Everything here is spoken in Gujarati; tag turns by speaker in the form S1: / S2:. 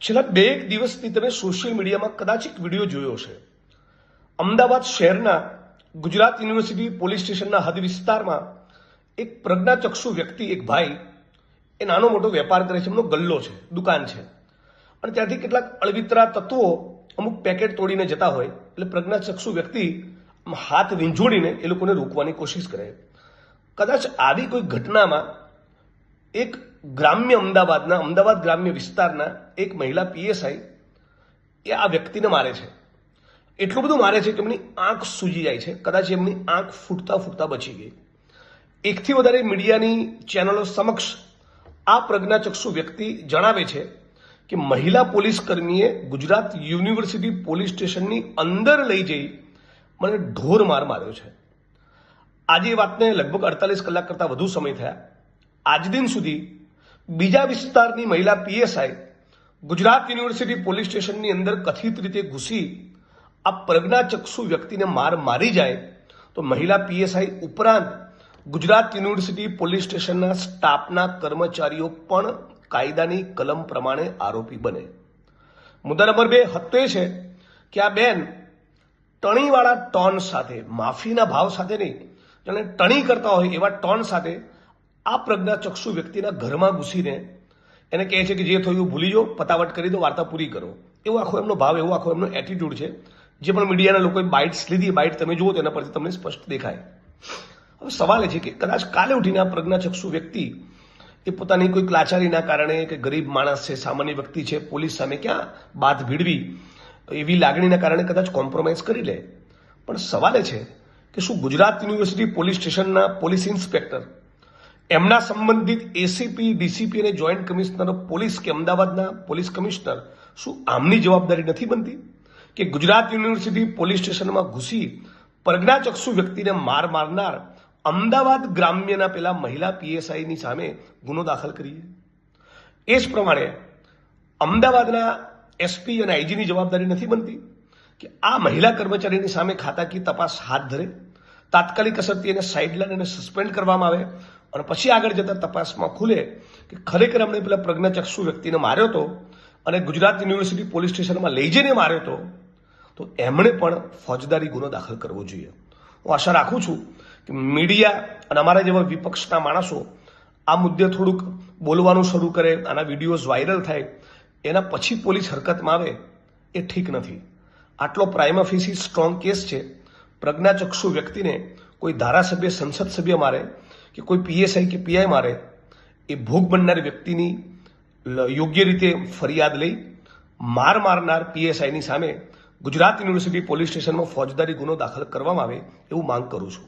S1: છેલ્લા 2 દિવસથી તમે સોશિયલ મીડિયામાં કદાચ એક વિડીયો જોયો છે। અમદાવાદ શહેરના ગુજરાત યુનિવર્સિટી પોલીસ સ્ટેશનના હદ વિસ્તારમાં એક પ્રજ્ઞાચક્ષુ વ્યક્તિ, એક ભાઈ, એ નાનો મોટો વેપાર કરે છે, એમનો ગલ્લો છે, દુકાન છે, અને ત્યાંથી કેટલાક અળવિતરા તત્વો અમુક પેકેટ તોડીને જતા હોય એટલે પ્રજ્ઞાચક્ષુ વ્યક્તિ હાથ વીંઝોડીને એ લોકોને રોકવાની કોશિશ કરે। કદાચ આવી કોઈ ઘટનામાં એક અમદાવાદ ગ્રામ્ય વિસ્તારના એક મહિલા પીએસઆઈ એ આ વ્યક્તિને મારે છે। એટલું બધું મારે છે કે એમની આંખ સૂજી જાય છે, કદાચ એમની આંખ ફૂટતા ફૂટતા બચી ગઈ। એકથી વધારે મીડિયાની ચેનલો સમક્ષ આ પ્રજ્ઞાચક્ષુ વ્યક્તિ જણાવે છે કે મહિલા પોલીસ કર્મીએ ગુજરાત યુનિવર્સિટી પોલીસ સ્ટેશનની અંદર લઈ જઈ મને ઢોર માર માર્યો છે। આજે એ વાતને લગભગ 48 કલાક કરતાં વધુ સમય થયા। આજ દિન સુધી બીજા વિસ્તારની મહિલા પીએસઆઈ ગુજરાત યુનિવર્સિટી પોલીસ સ્ટેશનની અંદર કથિત રીતે ઘૂસી આ પ્રજ્ઞાચક્ષુ વ્યક્તિને માર મારી જાય તો મહિલા પીએસઆઈ ઉપરાંત ગુજરાત યુનિવર્સિટી પોલીસ સ્ટેશનના સ્ટાફના કર્મચારીઓ પણ કાયદાની કલમ પ્રમાણે આરોપી બને। મુદ્દા નંબર 2 હત્તો એ છે કે આ બેન ટણીવાળા ટોન સાથે, માફીના ભાવ સાથે નહીં, જાણે ટણી કરતા હોય એવા ટોન સાથે આ પ્રજ્ઞાચક્ષુ વ્યક્તિના ઘરમાં ઘૂસીને એને કહે છે કે જે થયું ભૂલી જાઓ, પતાવટ કરી દો, વાર્તા પૂરી કરો। એવો આખો એમનો ભાવ, એવો આખો એમનો એટીટ્યુડ છે। જે પણ મીડિયાના લોકોએ બાઇટ્સ લીધી, બાઇટ તમે જુઓ તેના પરથી તમને સ્પષ્ટ દેખાય। હવે સવાલ એ છે કે કદાચ કાલે ઉઠીને આ પ્રજ્ઞાચક્ષુ વ્યક્તિ એ પોતાની કોઈ લાચારીના કારણે કે ગરીબ માણસ છે, સામાન્ય વ્યક્તિ છે, પોલીસ સામે ક્યાં બાત ભીડવી એવી લાગણીના કારણે કદાચ કોમ્પ્રોમાઇઝ કરી લે। પણ સવાલ એ છે કે શું ગુજરાત યુનિવર્સિટી પોલીસ સ્ટેશનના પોલીસ ઇન્સ્પેક્ટર, એમના સંબંધિત એસીપી, ડીસીપી અને જોઈન્ટ કમિશનર ઓફ પોલીસ કે અમદાવાદના પોલીસ કમિશનર, શું આમની જવાબદારી નથી બનતી કે ગુજરાત યુનિવર્સિટી પોલીસ સ્ટેશનમાં ઘૂસી પ્રજ્ઞાચક્ષુ વ્યક્તિને માર મારનાર અમદાવાદ ગ્રામ્યના પેલા મહિલા પીએસઆઈની સામે ગુનો દાખલ કરીએ? એ જ પ્રમાણે અમદાવાદના એસપી અને આઈજીની જવાબદારી નથી બનતી કે આ મહિલા કર્મચારીની સામે ખાતાકીય તપાસ હાથ ધરે, તાત્કાલિક અસરથી એને સાઇડલાઇન અને સસ્પેન્ડ કરવામાં આવે અને પછી આગળ જતા તપાસમાં ખુલે કે ખરેખર અમને પેલા પ્રજ્ઞાચક્ષુ વ્યક્તિને માર્યો હતો અને ગુજરાત યુનિવર્સિટી પોલીસ સ્ટેશનમાં લઈ જઈને માર્યો હતો, તો એમણે પણ ફોજદારી ગુનો દાખલ કરવો જોઈએ। હું આશા રાખું છું કે મીડિયા અને અમારા જેવા વિપક્ષના માણસો આ મુદ્દે થોડુંક બોલવાનું શરૂ કરે, આના વિડીયોઝ વાયરલ થાય, એના પછી પોલીસ હરકતમાં આવે એ ઠીક નથી। આટલો પ્રાઇમા ફેસી સ્ટ્રોંગ કેસ છે। પ્રજ્ઞાચક્ષુ વ્યક્તિને કોઈ ધારાસભ્ય, સંસદ સભ્ય મારે કે કોઈ પીએસઆઈ કે પીઆઈ મારે, એ ભોગ બનનાર વ્યક્તિની યોગ્ય રીતે ફરિયાદ લઈ માર મારનાર પીએસઆઈની સામે ગુજરાત યુનિવર્સિટી પોલીસ સ્ટેશનમાં ફોજદારી ગુનો દાખલ કરવામાં આવે એવું માંગ કરું છું।